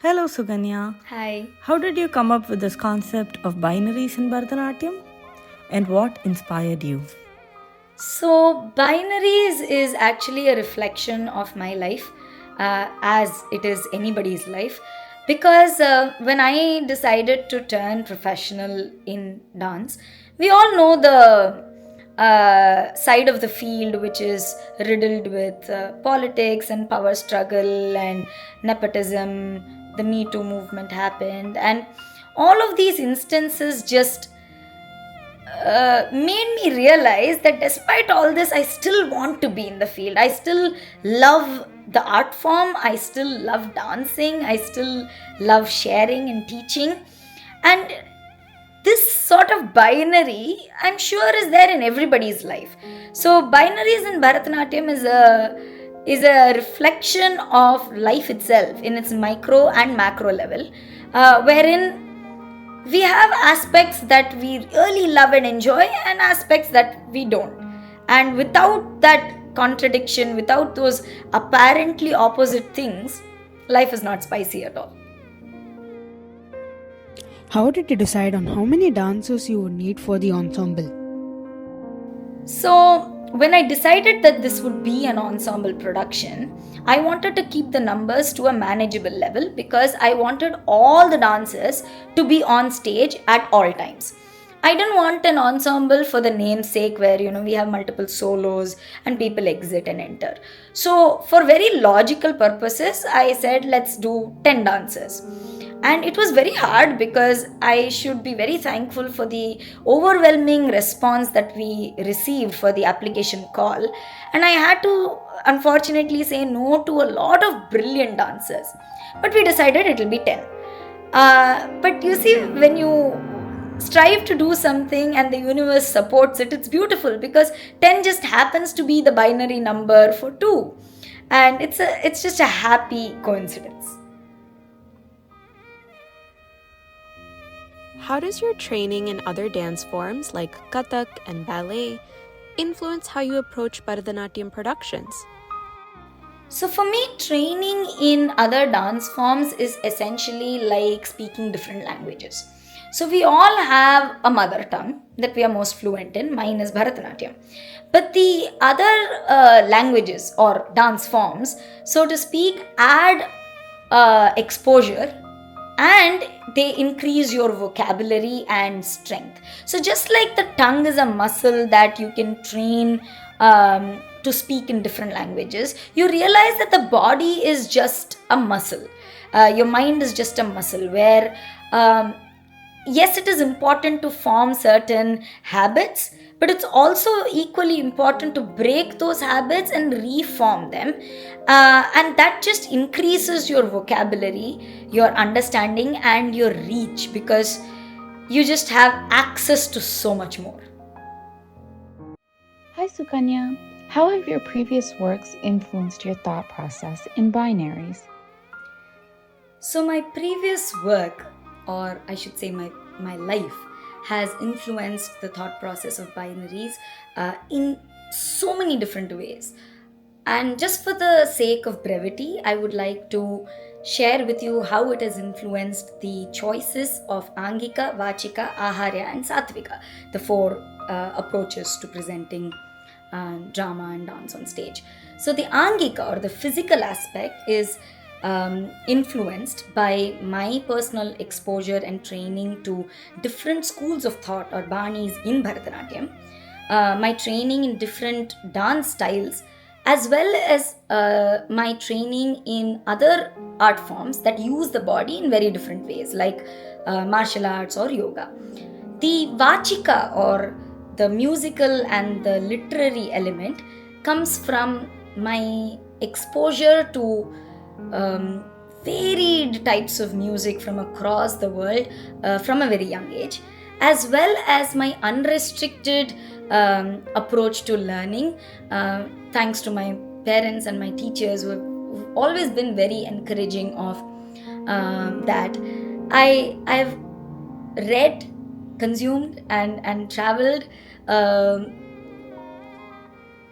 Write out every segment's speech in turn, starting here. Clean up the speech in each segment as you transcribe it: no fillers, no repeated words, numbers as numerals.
Hello, Sukanya. Hi. How did you come up with this concept of binaries in Bharatanatyam? And what inspired you? So, binaries is actually a reflection of my life, as it is anybody's life. Because when I decided to turn professional in dance, we all know the side of the field which is riddled with politics and power struggle and nepotism. The Me Too movement happened, and all of these instances just made me realize that despite all this, I still want to be in the field. I still love the art form. I still love dancing. I still love sharing and teaching. And this sort of binary, I'm sure, is there in everybody's life. So, binaries in Bharatanatyam is a reflection of life itself in its micro and macro level, wherein we have aspects that we really love and enjoy and aspects that we don't, and without that contradiction, without those apparently opposite things, life is not spicy at all. How did you decide on how many dancers you would need for the ensemble? So, when I decided that this would be an ensemble production, I wanted to keep the numbers to a manageable level because I wanted all the dancers to be on stage at all times. I didn't want an ensemble for the namesake where we have multiple solos and people exit and enter. So, for very logical purposes, I said let's do 10 dancers. And it was very hard because I should be very thankful for the overwhelming response that we received for the application call. And I had to unfortunately say no to a lot of brilliant dancers. But we decided it will be 10. But you see, when you strive to do something and the universe supports it, it's beautiful because 10 just happens to be the binary number for 2. And it's just a happy coincidence. How does your training in other dance forms like Kathak and ballet influence how you approach Bharatanatyam productions? So, for me, training in other dance forms is essentially like speaking different languages. So, we all have a mother tongue that we are most fluent in. Mine is Bharatanatyam. But the other languages or dance forms, so to speak, add exposure, and they increase your vocabulary and strength. So, just like the tongue is a muscle that you can train to speak in different languages, you realize that the body is just a muscle. Your mind is just a muscle where, yes, it is important to form certain habits, but it's also equally important to break those habits and reform them. And that just increases your vocabulary, your understanding, and your reach because you just have access to so much more. Hi, Sukanya. How have your previous works influenced your thought process in binaries? So, my previous work, or I should say my life, has influenced the thought process of binaries in so many different ways. And just for the sake of brevity, I would like to share with you how it has influenced the choices of Angika, Vachika, Aharya, and Satvika, the four approaches to presenting drama and dance on stage. So, the Angika or the physical aspect is influenced by my personal exposure and training to different schools of thought or banis in Bharatanatyam, my training in different dance styles, as well as my training in other art forms that use the body in very different ways, like martial arts or yoga. The Vachika or the musical and the literary element comes from my exposure to um, varied types of music from across the world from a very young age, as well as my unrestricted approach to learning, thanks to my parents and my teachers who've always been very encouraging of that. I've read, consumed, and traveled um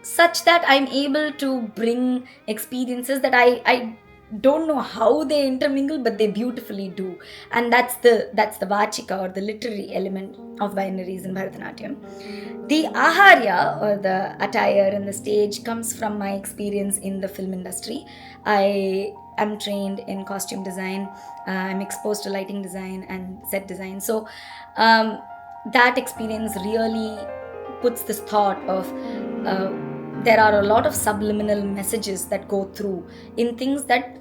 such that I'm able to bring experiences that I don't know how they intermingle, but they beautifully do. And that's the vachika, or the literary element of binaries in Bharatanatyam. The aharya, or the attire and the stage, comes from my experience in the film industry. I am trained in costume design. I'm exposed to lighting design and set design. So that experience really puts this thought of there are a lot of subliminal messages that go through in things that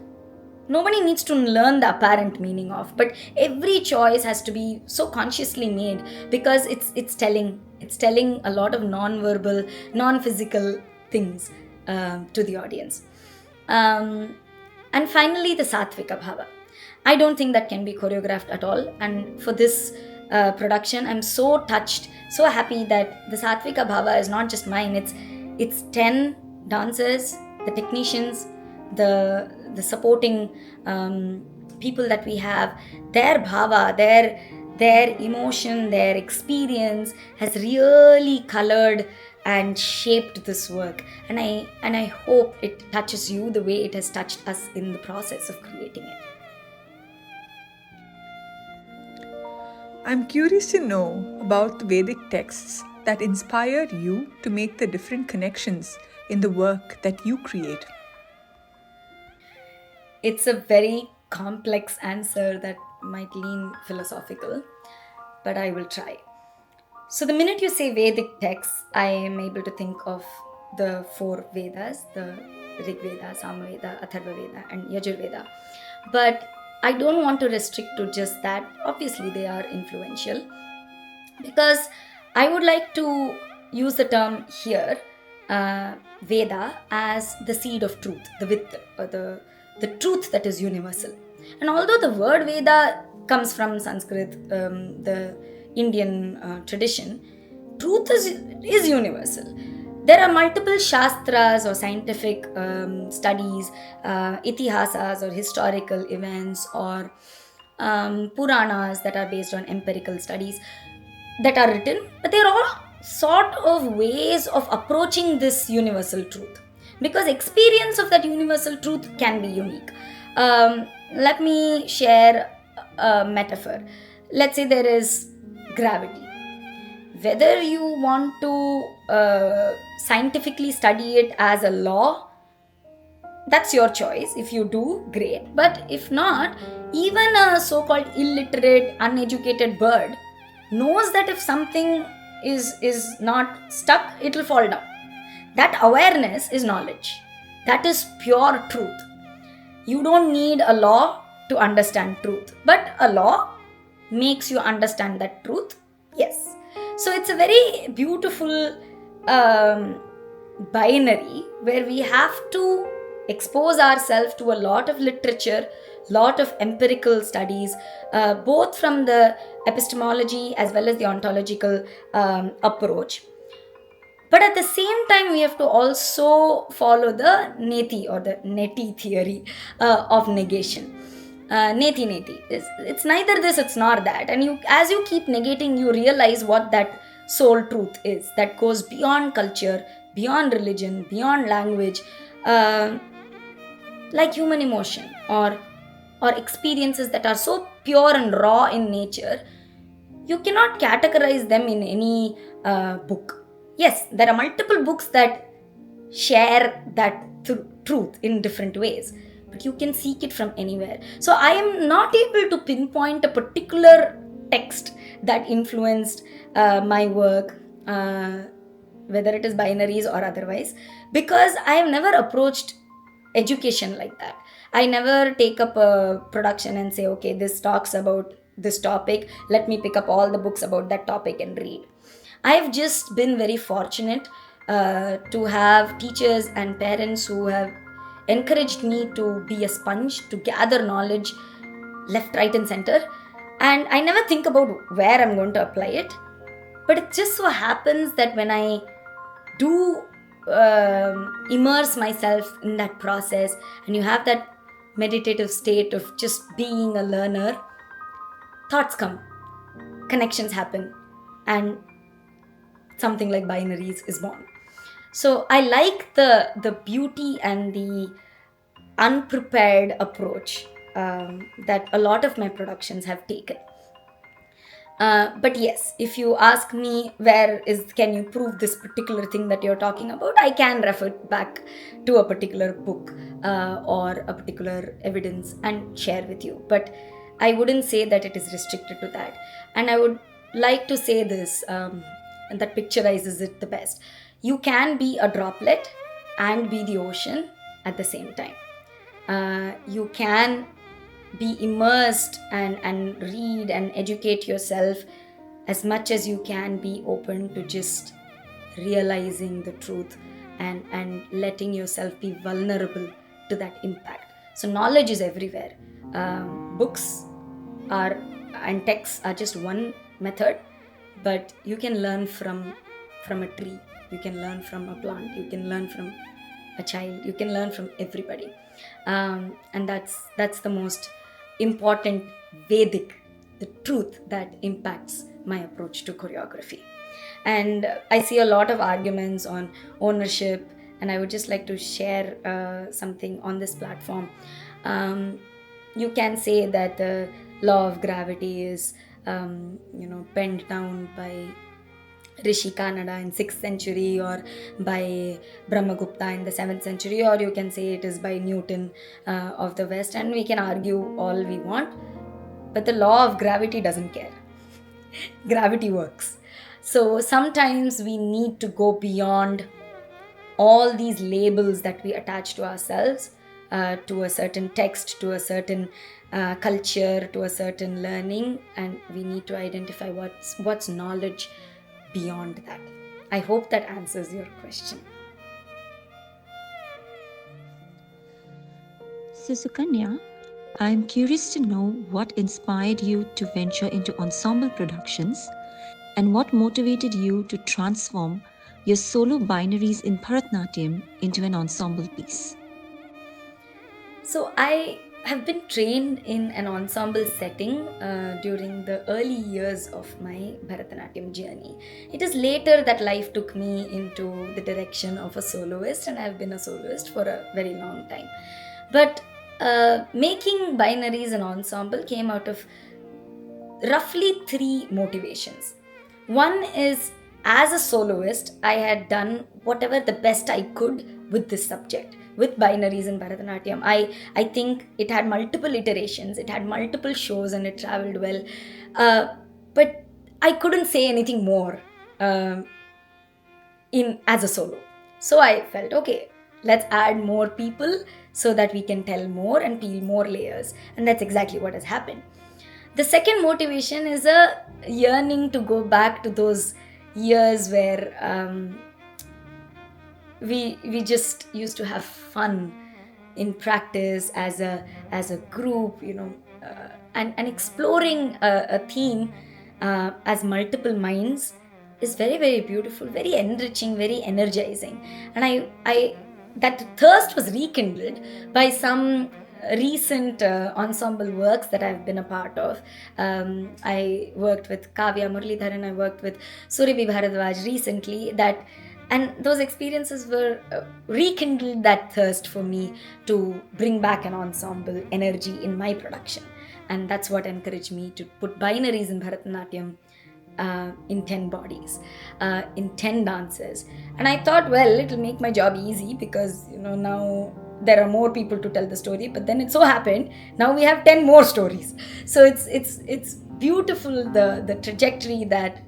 nobody needs to learn the apparent meaning of, but every choice has to be so consciously made, because it's telling a lot of non-verbal, non-physical things to the audience. And finally, the satvika bhava. I don't think that can be choreographed at all, and for this production, I'm so touched, so happy that the satvika bhava is not just mine. It's 10 dancers, the technicians, the supporting people that we have. Their bhava, their emotion, their experience has really colored and shaped this work, and I hope it touches you the way it has touched us in the process of creating it. I'm curious to know about the Vedic texts that inspired you to make the different connections in the work that you create. It's a very complex answer that might lean philosophical, but I will try. So the minute you say Vedic texts, I am able to think of the 4 Vedas, the Rig Veda, Samaveda, Atharva Veda, and Yajurveda. But I don't want to restrict to just that. Obviously, they are influential, because I would like to use the term here, Veda, as the seed of truth, the Vitt, or the truth that is universal. And although the word Veda comes from Sanskrit, the Indian tradition, truth is universal. There are multiple shastras or scientific studies, itihasas or historical events, or Puranas that are based on empirical studies that are written, but they're all sort of ways of approaching this universal truth, because experience of that universal truth can be unique. Let me share a metaphor. Let's say there is gravity. Whether you want to scientifically study it as a law, that's your choice. If you do, great. But if not, even a so-called illiterate, uneducated bird knows that if something is not stuck, it will fall down. That awareness is knowledge. That is pure truth. You don't need a law to understand truth, but a law makes you understand that truth. Yes. So it's a very beautiful binary where we have to expose ourselves to a lot of literature, lot of empirical studies, both from the epistemology as well as the ontological approach. But at the same time, we have to also follow the neti, or the neti theory of negation. Neti. It's neither this, it's not that. And as you keep negating, you realize what that soul truth is, that goes beyond culture, beyond religion, beyond language, like human emotion or experiences that are so pure and raw in nature. You cannot categorize them in any book. Yes, there are multiple books that share that truth in different ways, but you can seek it from anywhere. So I am not able to pinpoint a particular text that influenced my work, whether it is binaries or otherwise, because I have never approached education like that. I never take up a production and say, okay, this talks about this topic, let me pick up all the books about that topic and read. I've just been very fortunate to have teachers and parents who have encouraged me to be a sponge, to gather knowledge left, right, and center. And I never think about where I'm going to apply it. But it just so happens that when I do immerse myself in that process, and you have that meditative state of just being a learner, thoughts come, connections happen, and something like binaries is born. So I like the beauty and the unprepared approach that a lot of my productions have taken. But yes, if you ask me can you prove this particular thing that you're talking about, I can refer back to a particular book or a particular evidence and share with you. But I wouldn't say that it is restricted to that. And I would like to say this, and that picturizes it the best. You can be a droplet and be the ocean at the same time. You can be immersed and read and educate yourself as much as you can. Be open to just realizing the truth and letting yourself be vulnerable to that impact. So knowledge is everywhere. Books are and texts are just one method, but you can learn from a tree, you can learn from a plant, you can learn from a child, you can learn from everybody. And that's the most important Vedic, the truth that impacts my approach to choreography. And I see a lot of arguments on ownership, and I would just like to share something on this platform. You can say that the law of gravity is penned down by Rishi Kanada in 6th century, or by Brahmagupta in the 7th century, or you can say it is by Newton of the West, and we can argue all we want, but the law of gravity doesn't care. Gravity works. So sometimes we need to go beyond all these labels that we attach to ourselves, to a certain text, to a certain culture, to a certain learning, and we need to identify what's knowledge beyond that. I hope that answers your question. So Sukanya, I'm curious to know what inspired you to venture into ensemble productions and what motivated you to transform your solo binaries in Bharatanatyam into an ensemble piece. So I have been trained in an ensemble setting during the early years of my Bharatanatyam journey. It is later that life took me into the direction of a soloist, and I've been a soloist for a very long time. But making Binaries an ensemble came out of roughly 3 motivations. One is, as a soloist, I had done whatever the best I could with this subject, with Binaries and Bharatanatyam. I think it had multiple iterations, it had multiple shows, and it traveled well. But I couldn't say anything more as a solo. So I felt, okay, let's add more people so that we can tell more and peel more layers. And that's exactly what has happened. The second motivation is a yearning to go back to those years where we just used to have fun in practice as a group, and exploring a theme as multiple minds is very, very beautiful, very enriching, very energizing. And I that thirst was rekindled by some recent ensemble works that I've been a part of. I worked with Kavya Muralidharan, I worked with Surabhi Bharadwaj recently, and those experiences were rekindled that thirst for me to bring back an ensemble energy in my production. And that's what encouraged me to put Binaries in Bharatanatyam in 10 bodies, in 10 dances. And I thought, well, it'll make my job easy because, now there are more people to tell the story. But then it so happened, now we have 10 more stories. So it's beautiful, the trajectory that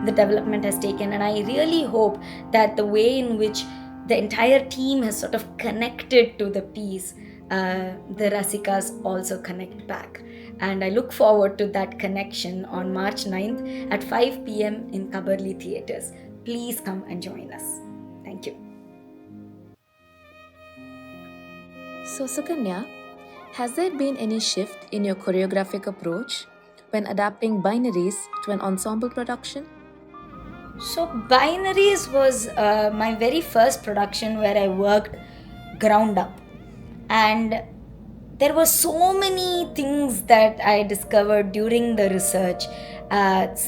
the development has taken. And I really hope that the way in which the entire team has sort of connected to the piece, the Rasikas also connect back. And I look forward to that connection on March 9th at 5 p.m. in Kabarli Theatres. Please come and join us. Thank you. So Sukanya, has there been any shift in your choreographic approach when adapting Binaries to an ensemble production? So Binaries was my very first production where I worked ground up. And there were so many things that I discovered during the research,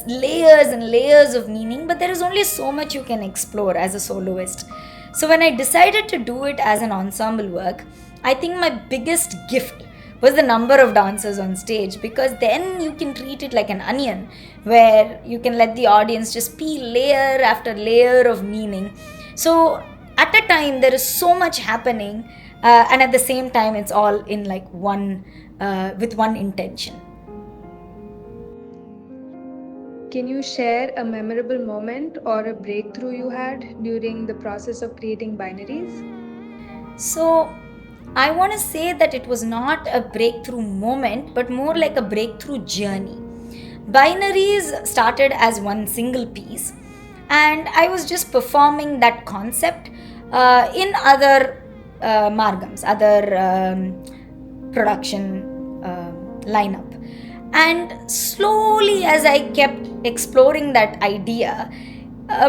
layers and layers of meaning, but there is only so much you can explore as a soloist. So when I decided to do it as an ensemble work, I think my biggest gift was the number of dancers on stage, because then you can treat it like an onion where you can let the audience just peel layer after layer of meaning. So at a time there is so much happening, and at the same time it's all in like one with one intention. Can you share a memorable moment or a breakthrough you had during the process of creating Binaries? So I want to say that it was not a breakthrough moment, but more like a breakthrough journey. Binaries started as one single piece, and I was just performing that concept in other margams, other production lineup. And slowly, as I kept exploring that idea,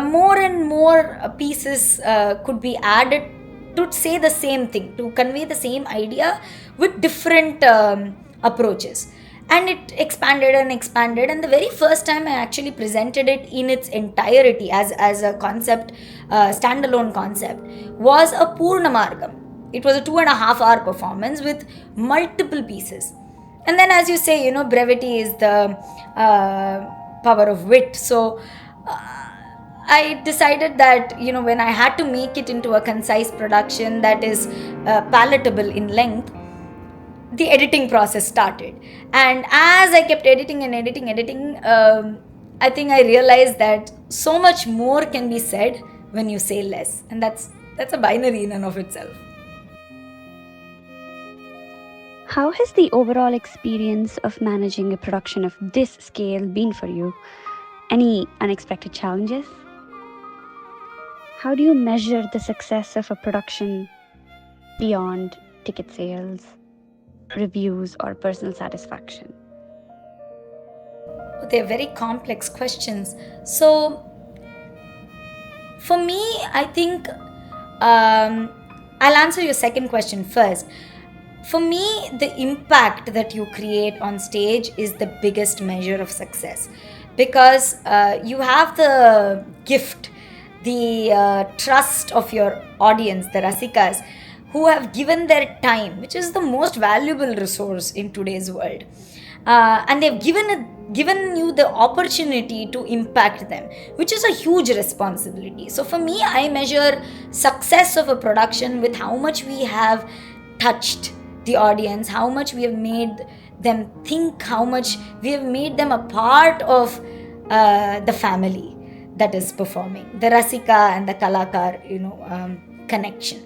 more and more pieces could be added to say the same thing, to convey the same idea with different approaches. And it expanded and expanded. And the very first time I actually presented it in its entirety as a concept, standalone concept, was a Purnamargam. It was a 2.5 hour performance with multiple pieces. And then, as you say, brevity is the power of wit. So I decided that, when I had to make it into a concise production that is palatable in length, the editing process started. And as I kept editing and editing, I think I realized that so much more can be said when you say less. And that's a binary in and of itself. How has the overall experience of managing a production of this scale been for you? Any unexpected challenges? How do you measure the success of a production beyond ticket sales, reviews, or personal satisfaction? They're very complex questions. So, for me, I think I'll answer your second question first. For me, the impact that you create on stage is the biggest measure of success, because you have the gift, the trust of your audience, the Rasikas, who have given their time, which is the most valuable resource in today's world. And they've given you the opportunity to impact them, which is a huge responsibility. So for me, I measure success of a production with how much we have touched the audience, how much we have made them think, how much we have made them a part of the family that is performing, the Rasika and the Kalakar, connection.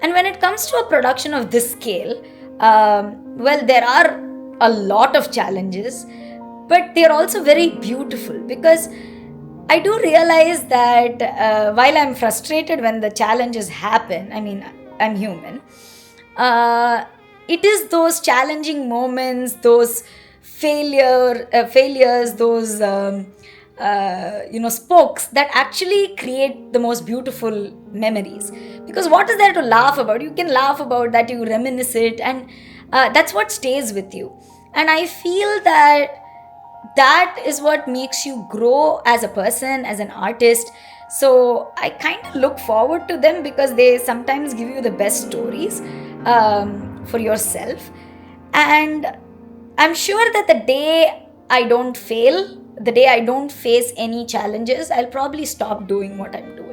And when it comes to a production of this scale, well, there are a lot of challenges, but they're also very beautiful, because I do realize that while I'm frustrated when the challenges happen, I mean, I'm human, it is those challenging moments, those failures, those spokes that actually create the most beautiful memories. Because what is there to laugh about? You can laugh about that, you reminisce it, and that's what stays with you. And I feel that is what makes you grow as a person, as an artist. So I kind of look forward to them, because they sometimes give you the best stories for yourself. And I'm sure that the day I don't fail, the day I don't face any challenges, I'll probably stop doing what I'm doing.